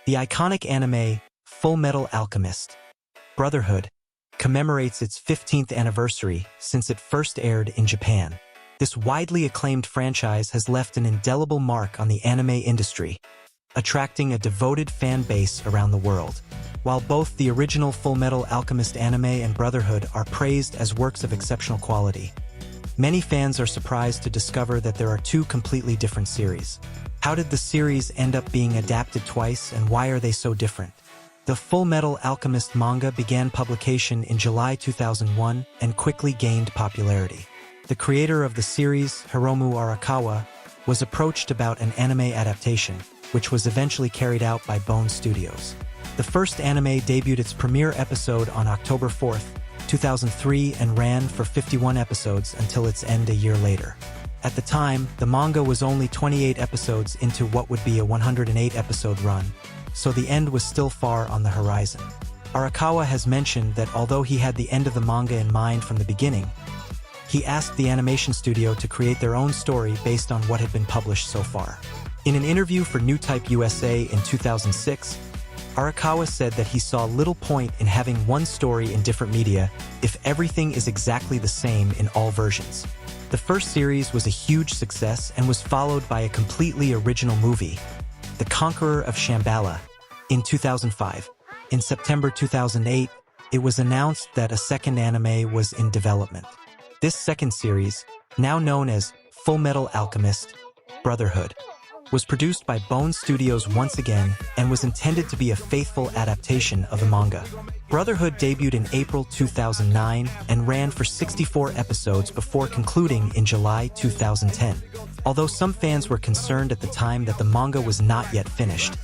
The iconic anime Fullmetal Alchemist, Brotherhood, commemorates its 15th anniversary since it first aired in Japan. This widely acclaimed franchise has left an indelible mark on the anime industry, attracting a devoted fan base around the world. While both the original Fullmetal Alchemist anime and Brotherhood are praised as works of exceptional quality, many fans are surprised to discover that there are two completely different series. How did the series end up being adapted twice, and why are they so different? The Fullmetal Alchemist manga began publication in July 2001 and quickly gained popularity. The creator of the series, Hiromu Arakawa, was approached about an anime adaptation, which was eventually carried out by Bone Studios. The first anime debuted its premiere episode on October 4, 2003 and ran for 51 episodes until its end a year later. At the time, the manga was only 28 episodes into what would be a 108-episode run, so the end was still far on the horizon. Arakawa has mentioned that although he had the end of the manga in mind from the beginning, he asked the animation studio to create their own story based on what had been published so far. In an interview for New Type USA in 2006, Arakawa said that he saw little point in having one story in different media if everything is exactly the same in all versions. The first series was a huge success and was followed by a completely original movie, The Conqueror of Shambhala, in 2005. In September 2008, it was announced that a second anime was in development. This second series, now known as Fullmetal Alchemist, Brotherhood, was produced by Bone Studios once again and was intended to be a faithful adaptation of the manga. Brotherhood debuted in April 2009 and ran for 64 episodes before concluding in July 2010. Although some fans were concerned at the time that the manga was not yet finished,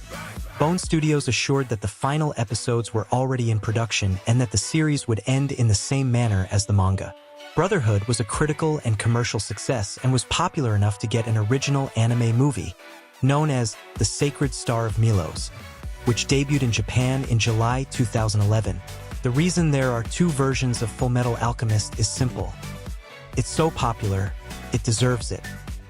Bone Studios assured that the final episodes were already in production and that the series would end in the same manner as the manga. Brotherhood was a critical and commercial success and was popular enough to get an original anime movie, known as The Sacred Star of Milos, which debuted in Japan in July 2011. The reason there are two versions of Fullmetal Alchemist is simple. It's so popular, it deserves it.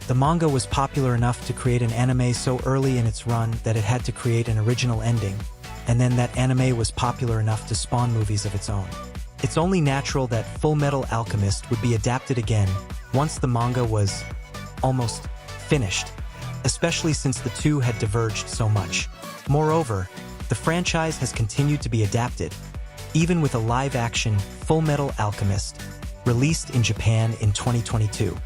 The manga was popular enough to create an anime so early in its run that it had to create an original ending, and then that anime was popular enough to spawn movies of its own. It's only natural that Fullmetal Alchemist would be adapted again once the manga was almost finished, especially since the two had diverged so much. Moreover, the franchise has continued to be adapted, even with a live-action Fullmetal Alchemist released in Japan in 2022.